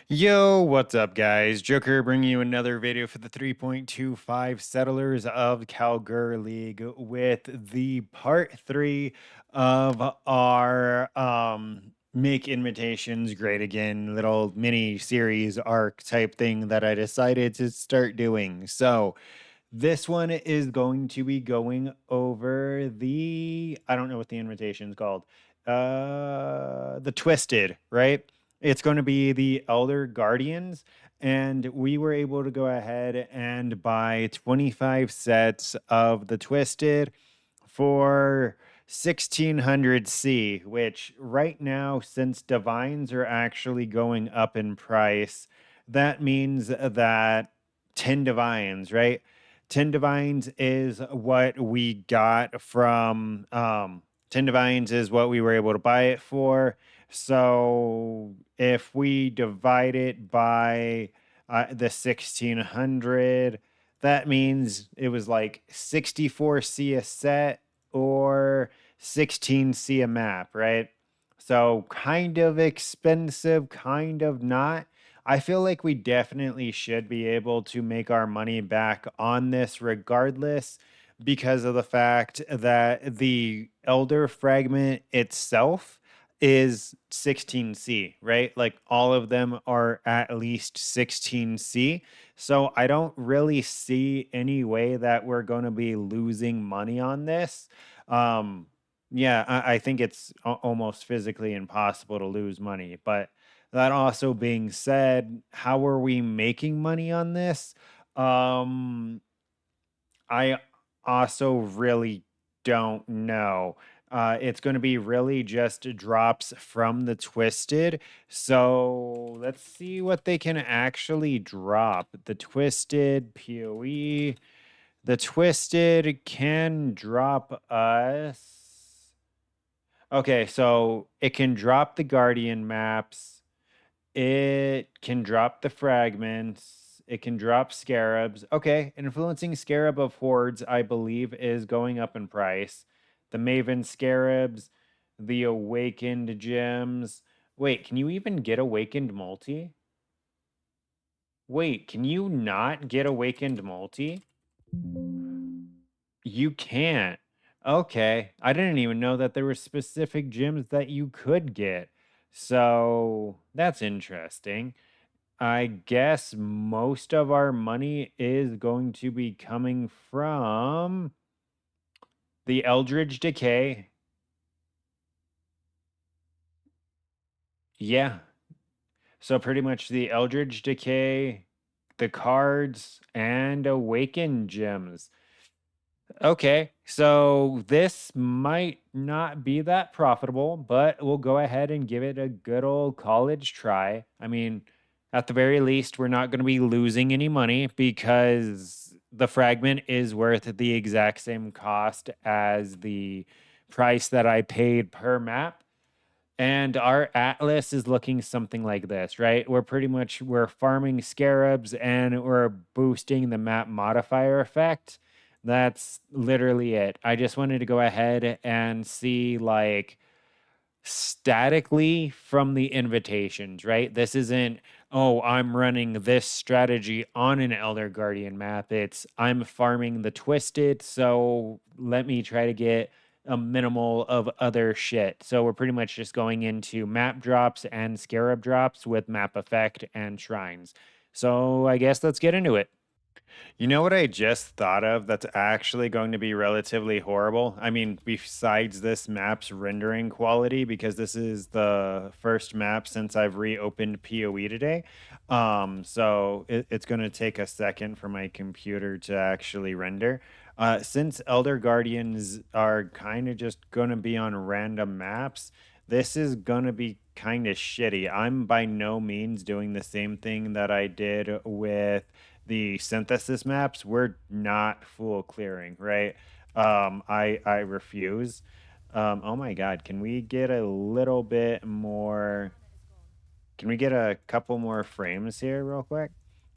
Yo, what's up, guys? Joker bringing you another video for the 3.25 Settlers of Kalguur League with the part 3 of our Make Invitations Great Again little mini series arc type thing that I decided to start doing. So, this one is going to be going over I don't know what the invitation's called. The Twisted, right? It's going to be the Elder Guardians, and we were able to go ahead and buy 25 sets of the Twisted for 1600C, which right now, since divines are actually going up in price, that means that 10 divines, right? 10 divines is what we got from 10 divines is what we were able to buy it for. So if we divide it by the 1600, that means it was like 64C a set or 16C a map, right? So kind of expensive, kind of not. I feel like we definitely should be able to make our money back on this regardless because of the fact that the Elder Fragment itself is 16C, right? Like all of them are at least 16C. So I don't really see any way that we're going to be losing money on this. Um, yeah, I think it's almost physically impossible to lose money. But that also being said, how are we making money on this? Um, I also really don't know. It's going to be really just drops from the Twisted. So let's see what they can actually drop. The Twisted PoE. The Twisted can drop us. Okay, so it can drop the Guardian maps. It can drop the fragments. It can drop scarabs. Okay, influencing scarab of hordes, I believe, is going up in price. The Maven scarabs, the awakened gems. Wait, can you even get awakened multi? Wait, can you not get awakened multi? You can't. Okay. I didn't even know that there were specific gems that you could get. So that's interesting. I guess most of our money is going to be coming from the Eldritch Decay. Yeah. So pretty much the Eldritch Decay, the cards, and Awakened gems. Okay, so this might not be that profitable, but we'll go ahead and give it a good old college try. I mean, at the very least, we're not going to be losing any money because the fragment is worth the exact same cost as the price that I paid per map. And our atlas is looking something like this, right? We're farming scarabs and we're boosting the map modifier effect. That's literally it. I just wanted to go ahead and see like statically from the invitations, right? This isn't, oh, I'm running this strategy on an Elder Guardian map. It's I'm farming the Twisted, so let me try to get a minimal of other shit. So we're pretty much just going into map drops and scarab drops with map effect and shrines. So I guess let's get into it. You know what I just thought of that's actually going to be relatively horrible? I mean, besides this map's rendering quality, because this is the first map since I've reopened PoE today. So it's going to take a second for my computer to actually render. Since Elder Guardians are kind of just going to be on random maps, this is going to be kind of shitty. I'm by no means doing the same thing that I did with the synthesis maps. We're not full clearing, right? I refuse. Oh my god, can we get a little bit more? Can we get a couple more frames here, real quick?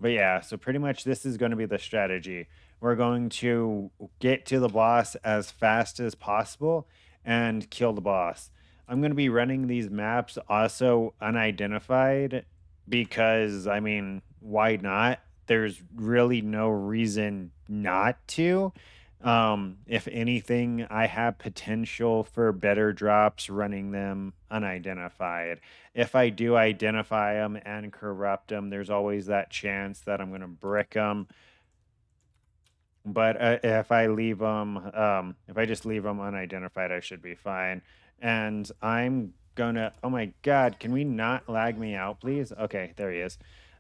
But yeah, so pretty much this is going to be the strategy. We're going to get to the boss as fast as possible and kill the boss. I'm going to be running these maps also unidentified because I mean, why not? There's really no reason not to. If anything, I have potential for better drops running them unidentified. If I do identify them and corrupt them, there's always that chance that I'm going to brick them. But if I leave them, if I just leave them unidentified, I should be fine. And I'm gonna, oh my God, can we not lag me out, please? Okay, there he is.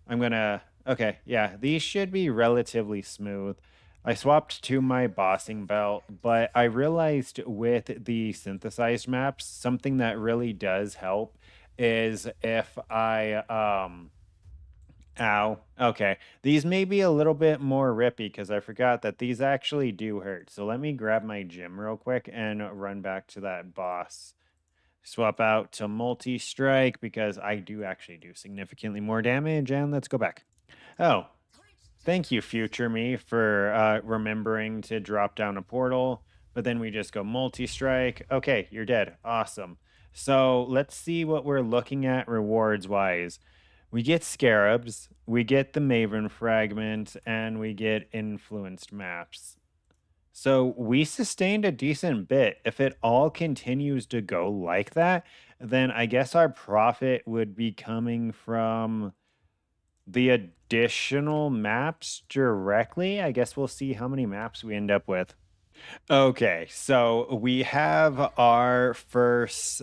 I'm gonna, okay, yeah, these should be relatively smooth. I swapped to my bossing belt, but I realized with the synthesized maps, something that really does help is if ow. Okay. These may be a little bit more rippy because I forgot that these actually do hurt. So let me grab my gym real quick and run back to that boss. Swap out to multi-strike because I do actually do significantly more damage. And let's go back. Oh, thank you, future me, for remembering to drop down a portal. But then we just go multi-strike. Okay, you're dead. Awesome. So let's see what we're looking at rewards wise. We get scarabs, we get the Maven fragment, and we get influenced maps. So we sustained a decent bit. If it all continues to go like that, then I guess our profit would be coming from the additional maps directly. I guess we'll see how many maps we end up with. Okay, so we have our first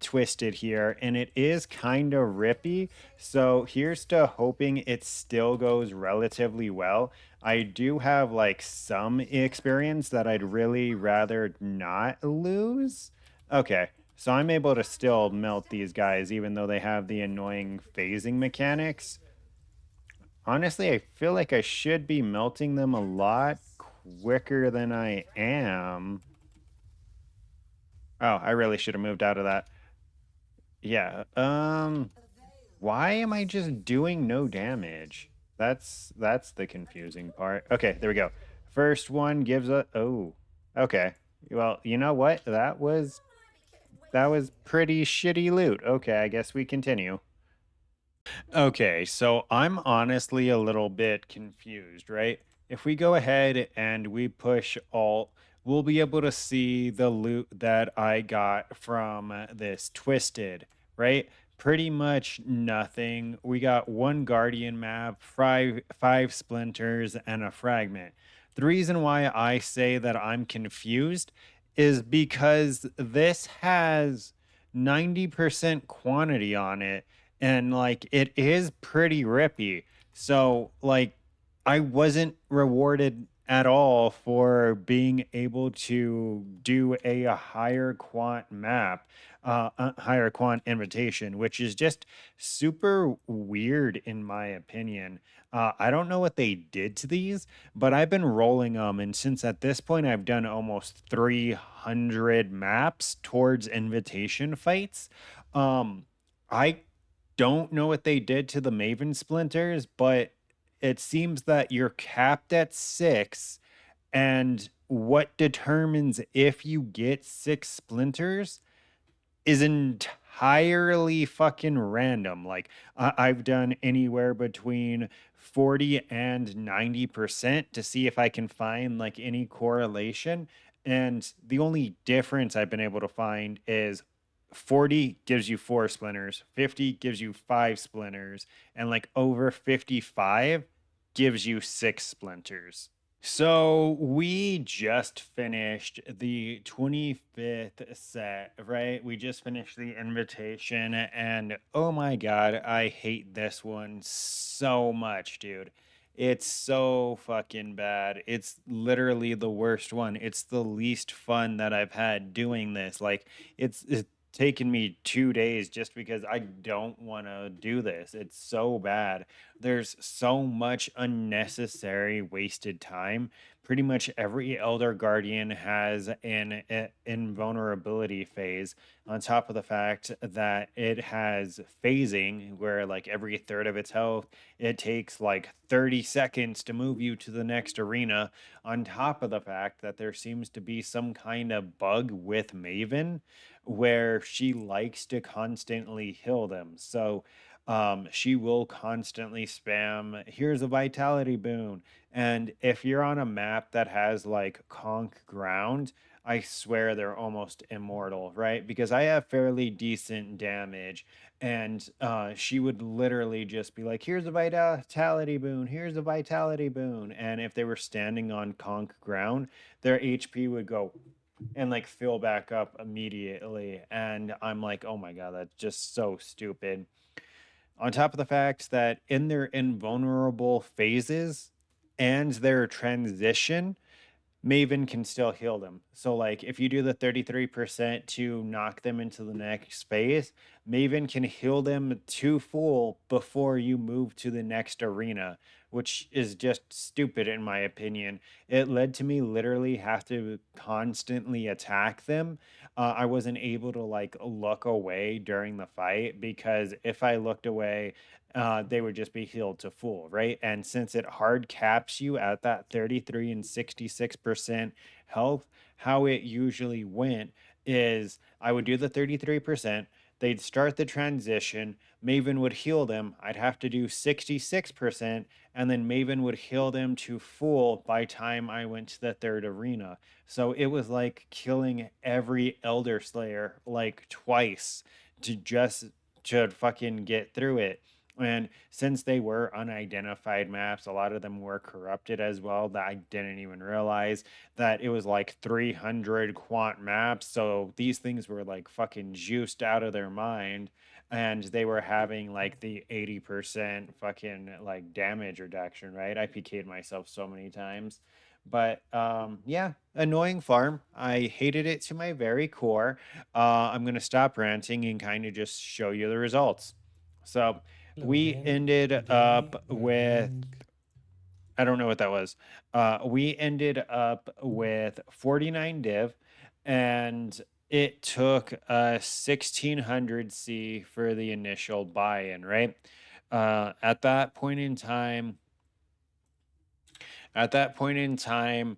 twisted here, and it is kind of rippy. So here's to hoping it still goes relatively well. I do have like some experience that I'd really rather not lose. Okay, so I'm able to still melt these guys even though they have the annoying phasing mechanics. Honestly, I feel like I should be melting them a lot quicker than I am. Oh, I really should have moved out of that. Yeah. Why am I just doing no damage? That's the confusing part. Okay, there we go. First one gives a oh. Okay. Well, you know what? That was pretty shitty loot. Okay, I guess we continue. Okay, so I'm honestly a little bit confused, right? If we go ahead and we push Alt, we'll be able to see the loot that I got from this Twisted, right? Pretty much nothing. We got one Guardian map, five splinters, and a fragment. The reason why I say that I'm confused is because this has 90% quantity on it and like it is pretty rippy. So like I wasn't rewarded at all for being able to do a higher quant map, a higher quant invitation, which is just super weird in my opinion. I don't know what they did to these, but I've been rolling them, and since at this point I've done almost 300 maps towards invitation fights, I don't know what they did to the Maven splinters, but it seems that you're capped at 6, and what determines if you get 6 splinters is entirely fucking random. Like I've done anywhere between 40 and 90% to see if I can find like any correlation. And the only difference I've been able to find is 40 gives you 4 splinters, 50 gives you 5 splinters, and like over 55 gives you 6 splinters. So we just finished the 25th set, right? We just finished the invitation, and oh my God, I hate this one so much, dude. It's so fucking bad. It's literally the worst one. It's the least fun that I've had doing this. Like, it's taken me 2 days just because I don't want to do this. It's so bad. There's so much unnecessary wasted time. Pretty much every Elder Guardian has an invulnerability phase, on top of the fact that it has phasing, where like every third of its health, it takes like 30 seconds to move you to the next arena, on top of the fact that there seems to be some kind of bug with Maven where she likes to constantly heal them. So, She will constantly spam, here's a vitality boon. And if you're on a map that has like conk ground, I swear they're almost immortal, right? Because I have fairly decent damage, and she would literally just be like, here's a vitality boon, here's a vitality boon. And if they were standing on conk ground, their HP would go and like fill back up immediately. And I'm like, oh my God, that's just so stupid. On top of the fact that in their invulnerable phases and their transition, Maven can still heal them. So, like, if you do the 33% to knock them into the next phase, Maven can heal them to full before you move to the next arena, which is just stupid in my opinion. It led to me literally have to constantly attack them. I wasn't able to like look away during the fight because if I looked away, they would just be healed to full, right? And since it hard caps you at that 33 and 66% health, how it usually went is I would do the 33%, they'd start the transition, Maven would heal them, I'd have to do 66%, and then Maven would heal them to full by time I went to the third arena. So it was like killing every Elder Slayer like twice to just to fucking get through it. And since they were unidentified maps, a lot of them were corrupted as well. That I didn't even realize that it was like 300 quant maps. So these things were like fucking juiced out of their mind. And they were having like the 80% fucking like damage reduction, right? I PK'd myself so many times. But yeah, annoying farm. I hated it to my very core. I'm going to stop ranting and kind of just show you the results. So, we Loading, ended loading, up with, loading. I don't know what that was. We ended up with 49 div, and it took 1600 C for the initial buy-in, right? At that point in time, at that point in time,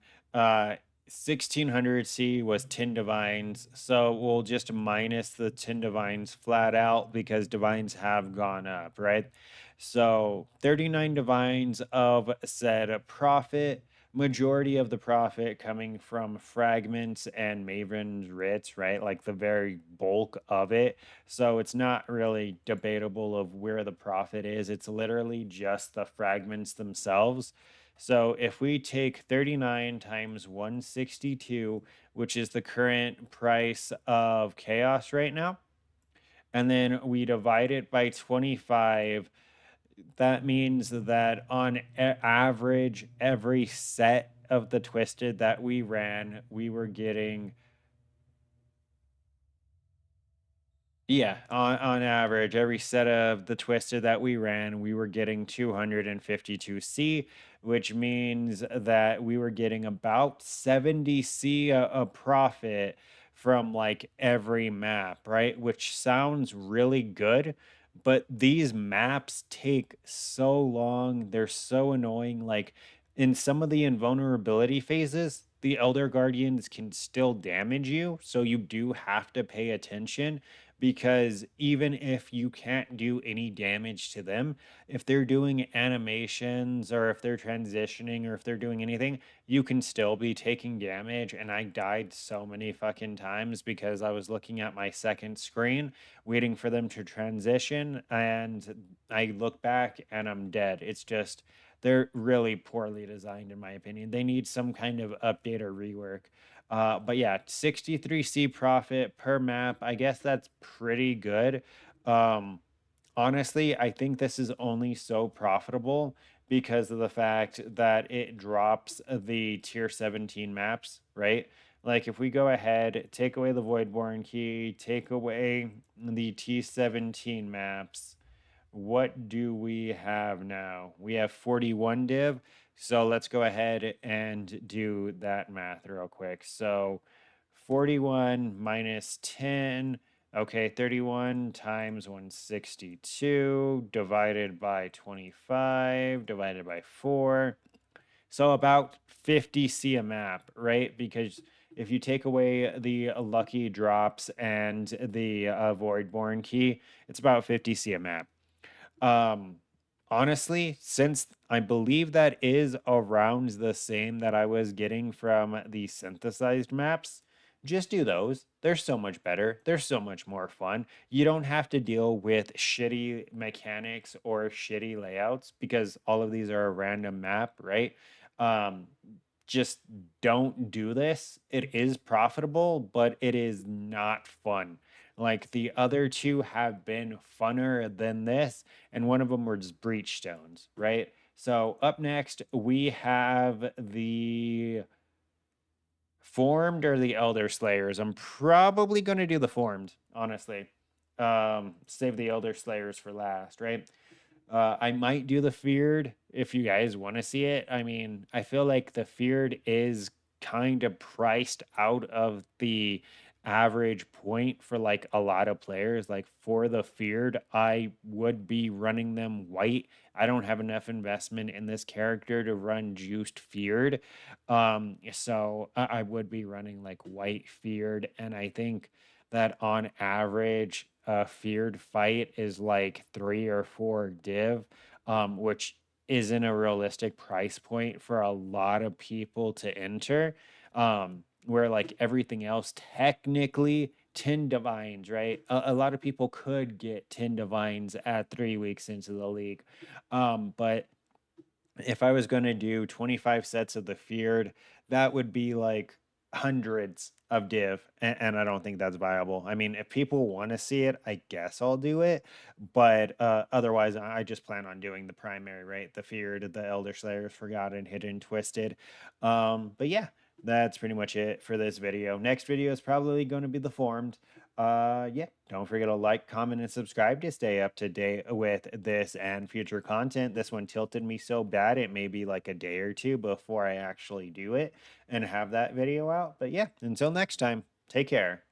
1600 C was 10 divines. So we'll just minus the 10 divines flat out because divines have gone up, right? So 39 divines of said profit, majority of the profit coming from fragments and Maven's writs, right? Like the very bulk of it. So it's not really debatable of where the profit is. It's literally just the fragments themselves. So if we take 39 times 162, which is the current price of chaos right now, and then we divide it by 25, that means that on average, every set of the twisted that we ran, we were getting, yeah, on average, every set of the twisted that we ran, we were getting 252C, which means that we were getting about 70C a profit from like every map, right? Which sounds really good, but these maps take so long. They're so annoying. Like in some of the invulnerability phases, the Elder Guardians can still damage you, so you do have to pay attention because even if you can't do any damage to them, if they're doing animations or if they're transitioning or if they're doing anything, you can still be taking damage. And I died so many fucking times because I was looking at my second screen, waiting for them to transition. And I look back and I'm dead. It's just, they're really poorly designed, in my opinion. They need some kind of update or rework. But yeah, 63C profit per map. I guess that's pretty good. Um, Honestly, I think this is only so profitable because of the fact that it drops the tier 17 maps, right? Like if we go ahead, take away the Voidborn key, take away the T17 maps, what do we have now? We have 41 div. So let's go ahead and do that math real quick. So 41 minus 10. Okay, 31 times 162 divided by 25 divided by 4. So about 50C a map, right? Because if you take away the lucky drops and the Voidborn key, it's about 50C a map. Um, Honestly, since I believe that is around the same that I was getting from the synthesized maps, just do those. They're so much better. They're so much more fun. You don't have to deal with shitty mechanics or shitty layouts because all of these are a random map, right? Um, just don't do this. It is profitable, but it is not fun. Like the other two have been funner than this, and one of them was breach stones, right? So up next we have the formed or the elder slayers. I'm probably going to do the formed, honestly. Save the elder slayers for last, right? I might do the feared if you guys want to see it. I mean, I feel like the feared is kind of priced out of the average point for like a lot of players. Like for the feared, I would be running them white. I don't have enough investment in this character to run juiced feared. So I would be running like white feared, and I think that on average, a feared fight is like 3 or 4 div, which isn't a realistic price point for a lot of people to enter. Where like everything else, technically 10 divines, right? A lot of people could get 10 divines at 3 weeks into the league. But if I was going to do 25 sets of the feared, that would be like hundreds of div, and I don't think that's viable. I mean, if people want to see it, I guess I'll do it, but otherwise, I just plan on doing the primary, right? The feared, the elder slayers, forgotten, hidden, twisted. But yeah, that's pretty much it for this video. Next video is probably going to be the formed. Yeah, don't forget to like, comment, and subscribe to stay up to date with this and future content. This one tilted me so bad it may be like a day or two before I actually do it and have that video out. But yeah, until next time, take care.